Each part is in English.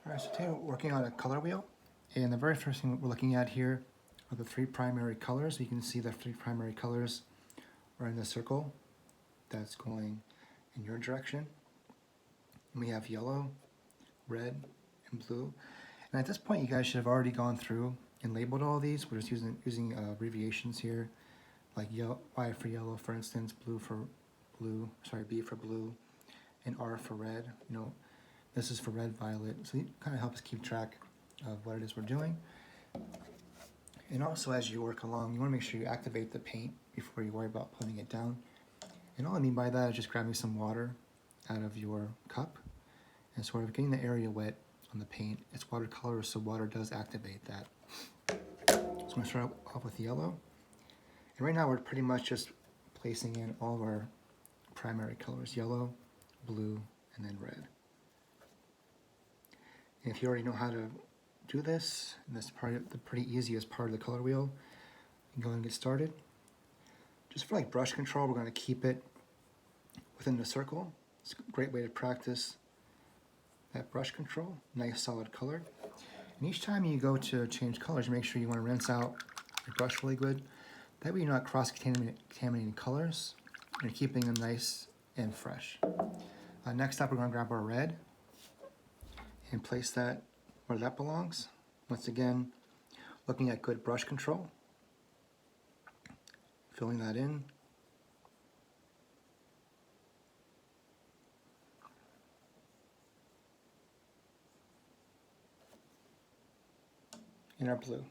Alright, so today we're working on a color wheel, and the very first thing we're looking at here are the three primary colors. You can see the three primary colors are in the circle that's going in your direction. And we have yellow, red, and blue. And at this point, you guys should have already gone through and labeled all these. We're just using abbreviations here, like Y for yellow, for instance, blue for blue, sorry, B for blue, and R for red. You know, this is for red, violet, so it kind of helps keep track of what it is we're doing. And also, as you work along, you want to make sure you activate the paint before you worry about putting it down. And all I mean by that is just grabbing some water out of your cup and sort of getting the area wet on the paint. It's watercolor, so water does activate that. So I'm going to start off with yellow. And right now we're pretty much just placing in all of our primary colors: yellow, blue, and then red. And if you already know how to do this, and this is the pretty easiest part of the color wheel, you can go and get started. Just for like brush control, we're going to keep it within the circle. It's a great way to practice that brush control, nice solid color. And each time you go to change colors, make sure you want to rinse out your brush really good. That way you're not cross-contaminating colors, and you're keeping them nice and fresh. Next up, we're going to grab our red and place that where that belongs. Once again, looking at good brush control, filling that in. In our blue.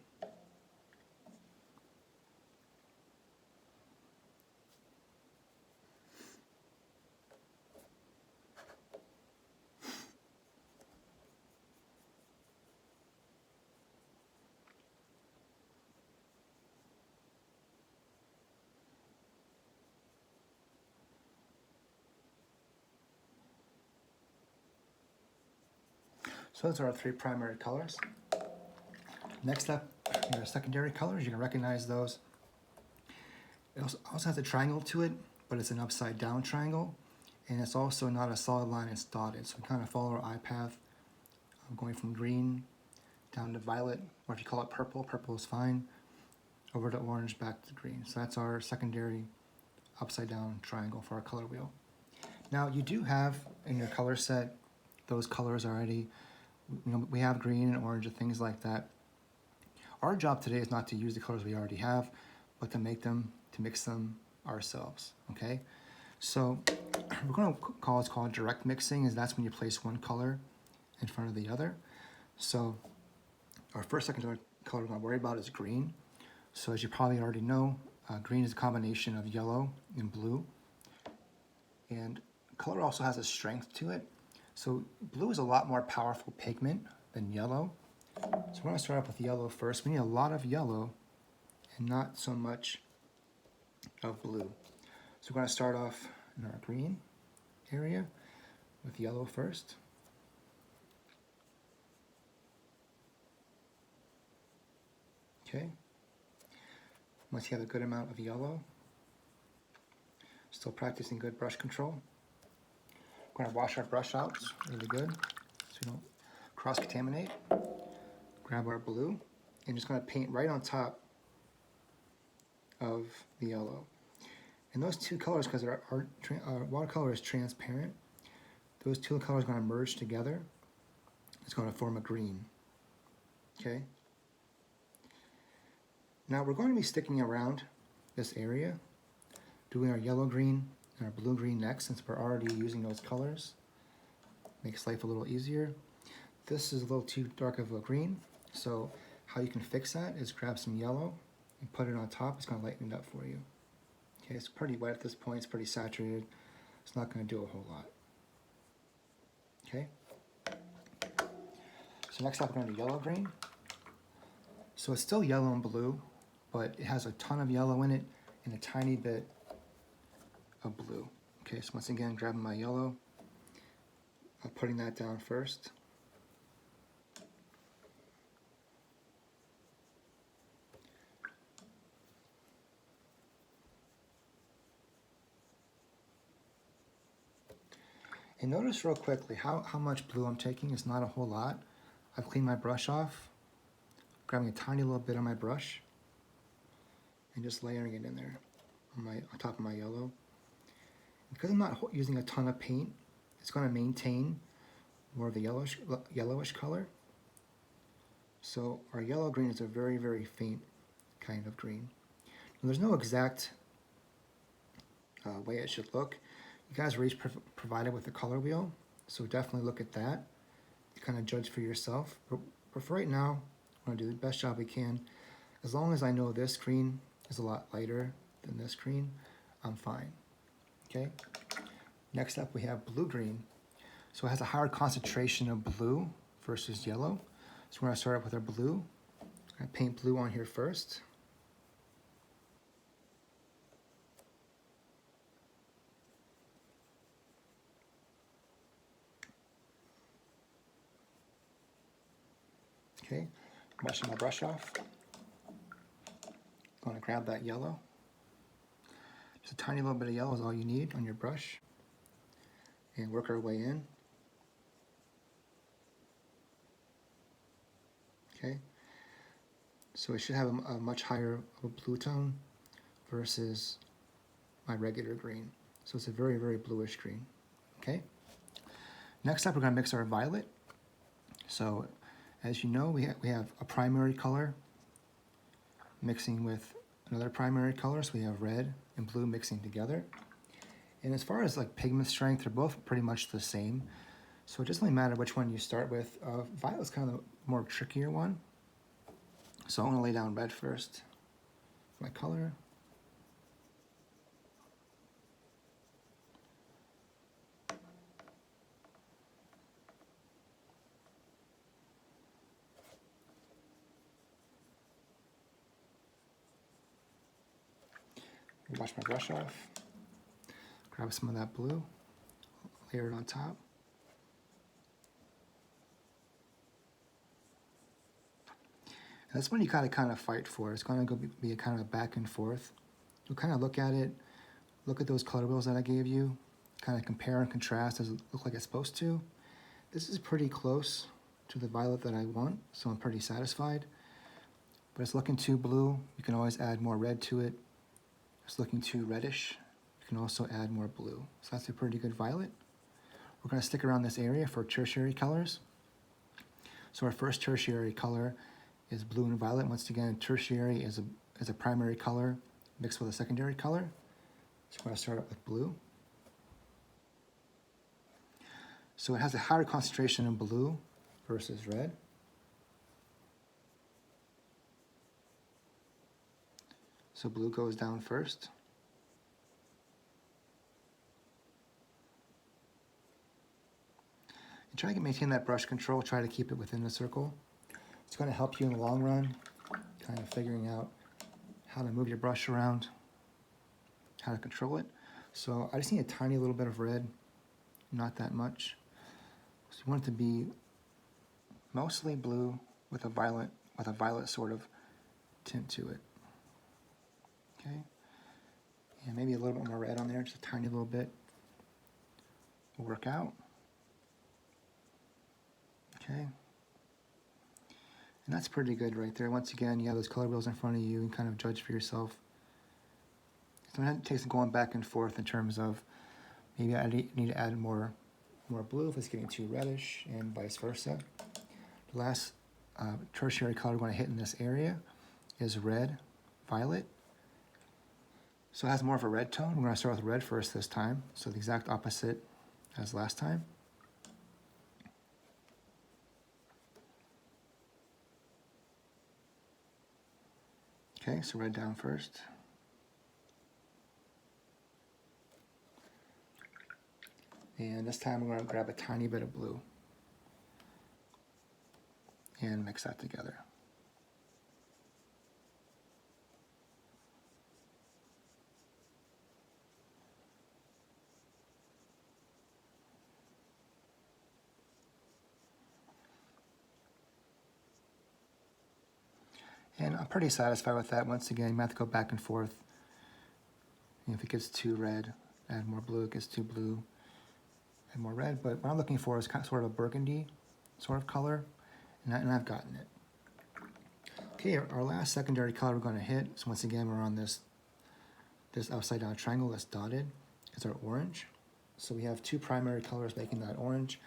So those are our three primary colors. Next up, your secondary colors. You can recognize those. It also has a triangle to it, but it's an upside down triangle. And it's also not a solid line, it's dotted. So we kind of follow our eye path, going from green down to violet, or if you call it purple, purple is fine, over to orange, back to green. So that's our secondary upside down triangle for our color wheel. Now you do have in your color set those colors already. You know, we have green and orange and things like that. Our job today is not to use the colors we already have, but to make them, to mix them ourselves, okay? So we're going to call what's called direct mixing, is that's when you place one color in front of the other. So our first secondary color we're going to worry about is green. So as you probably already know, green is a combination of yellow and blue. And color also has a strength to it. So blue is a lot more powerful pigment than yellow. So we're going to start off with yellow first. We need a lot of yellow and not so much of blue. So we're going to start off in our green area with yellow first. Okay. Once you have a good amount of yellow, still practicing good brush control. We're going to wash our brush out really good so we don't cross-contaminate. Grab our blue and just going to paint right on top of the yellow. And those two colors, because our watercolor is transparent, those two colors are going to merge together. It's going to form a green. Okay. Now we're going to be sticking around this area, doing our yellow-green and our blue-green next, since we're already using those colors. Makes life a little easier. This is a little too dark of a green, so how you can fix that is grab some yellow and put it on top. It's going to lighten it up for you. Okay, it's pretty wet at this point. It's pretty saturated. It's not going to do a whole lot. Okay. So next up, we're going to do yellow-green. So it's still yellow and blue, but it has a ton of yellow in it and a tiny bit of blue. Okay, so once again, grabbing my yellow, I'm putting that down first. And notice real quickly how much blue I'm taking is not a whole lot. I've cleaned my brush off, grabbing a tiny little bit on my brush, and just layering it in there on top of my yellow. Because I'm not using a ton of paint, it's going to maintain more of the yellowish color. So our yellow green is a very, very faint kind of green. Now, there's no exact way it should look. You guys were each provided with a color wheel, so definitely look at that. Kind of judge for yourself. But for right now, I'm going to do the best job we can. As long as I know this green is a lot lighter than this green, I'm fine. Okay. Next up, we have blue-green. So it has a higher concentration of blue versus yellow. So we're going to start with our blue. I'm going to paint blue on here first. Okay, washing my brush off. I'm going to grab that yellow. Just a tiny little bit of yellow is all you need on your brush. And work our way in. Okay, so it should have a much higher of a blue tone versus my regular green. So it's a very, very bluish green. Okay, next up we're going to mix our violet. So as you know, we have a primary color mixing with another primary color, so we have red and blue mixing together. And as far as like pigment strength, they're both pretty much the same. So it doesn't really matter which one you start with. Violet's kind of the more trickier one. So I'm going to lay down red first, my color. Wash my brush off. Grab some of that blue, layer it on top. And that's one you gotta kind of fight for. It's gonna be a kind of back and forth. You'll kind of look at it, look at those color wheels that I gave you, kind of compare and contrast. Does it look like it's supposed to? This is pretty close to the violet that I want, so I'm pretty satisfied. But it's looking too blue. You can always add more red to it. It's looking too reddish. You can also add more blue. So that's a pretty good violet. We're going to stick around this area for tertiary colors. So our first tertiary color is blue and violet. Once again, tertiary is a primary color mixed with a secondary color. So we're going to start up with blue. So it has a higher concentration in blue versus red. So blue goes down first. And try to maintain that brush control, try to keep it within the circle. It's going to help you in the long run, kind of figuring out how to move your brush around, how to control it. So I just need a tiny little bit of red, not that much. So you want it to be mostly blue with a violet sort of tint to it. Okay, and maybe a little bit more red on there, just a tiny little bit will work out. Okay, and that's pretty good right there. Once again, you have those color wheels in front of you and kind of judge for yourself. Sometimes it takes going back and forth in terms of maybe I need to add more blue if it's getting too reddish, and vice versa. The last tertiary color we're going to hit in this area is red, violet. So it has more of a red tone. We're going to start with red first this time. So the exact opposite as last time. Okay, so red down first. And this time we're going to grab a tiny bit of blue and mix that together. And I'm pretty satisfied with that. Once again, you have to go back and forth. And if it gets too red, add more blue. If it gets too blue, add more red. But what I'm looking for is kind of sort of a burgundy sort of color and I've gotten it. Okay, our last secondary color we're going to hit, so once again we're on this upside down triangle that's dotted, is our orange. So we have two primary colors making that orange.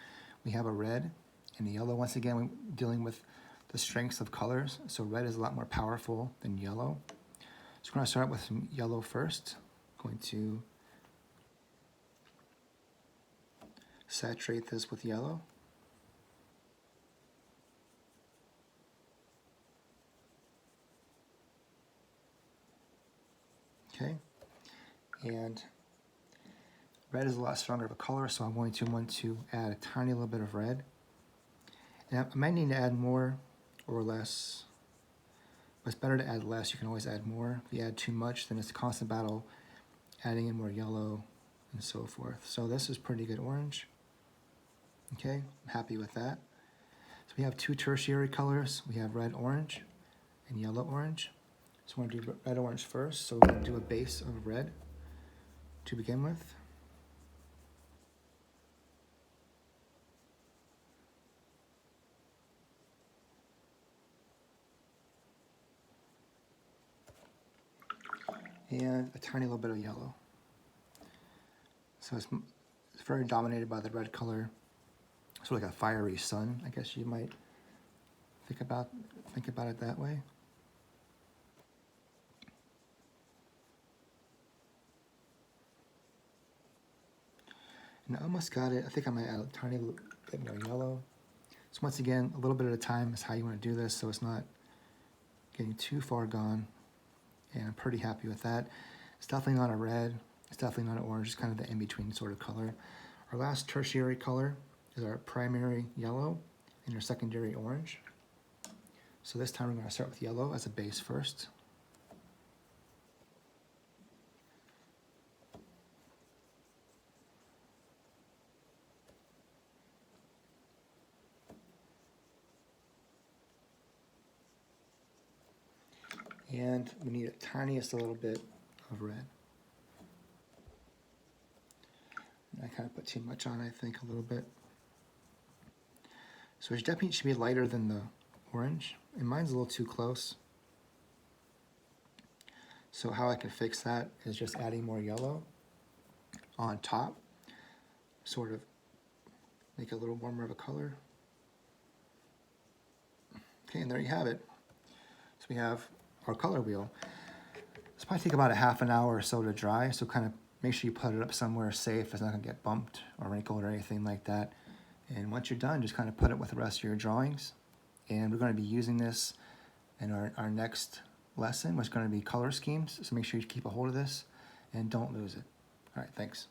We have a red and a yellow. Once again, we're dealing with the strengths of colors. So red is a lot more powerful than yellow. So we're going to start with some yellow first. Going to saturate this with yellow. Okay, and red is a lot stronger of a color, so I'm going to want to add a tiny little bit of red. And I might need to add more or less, but it's better to add less. You can always add more. If you add too much, then it's a constant battle adding in more yellow and so forth. So this is pretty good orange. Okay, I'm happy with that. So we have two tertiary colors. We have red orange and yellow orange. So we're going to do red orange first. So we're going to do a base of red to begin with. And a tiny little bit of yellow. So it's very dominated by the red color. Sort of like a fiery sun, I guess you might think about it that way. And I almost got it. I think I might add a tiny bit more yellow. So once again, a little bit at a time is how you want to do this, so it's not getting too far gone. And I'm pretty happy with that. It's definitely not a red. It's definitely not an orange. It's kind of the in-between sort of color. Our last tertiary color is our primary yellow and our secondary orange. So this time we're going to start with yellow as a base first. And we need a tiniest little bit of red. I kind of put too much on, I think, a little bit. So it definitely should be lighter than the orange. And mine's a little too close. So how I can fix that is just adding more yellow on top. Sort of make it a little warmer of a color. Okay, and there you have it. So we have our color wheel. This probably take about a half an hour or so to dry, so kind of make sure you put it up somewhere safe. It's not gonna get bumped or wrinkled or anything like that. And once you're done, just kind of put it with the rest of your drawings. And we're gonna be using this in our next lesson, which is gonna be color schemes. So make sure you keep a hold of this and don't lose it. All right, thanks.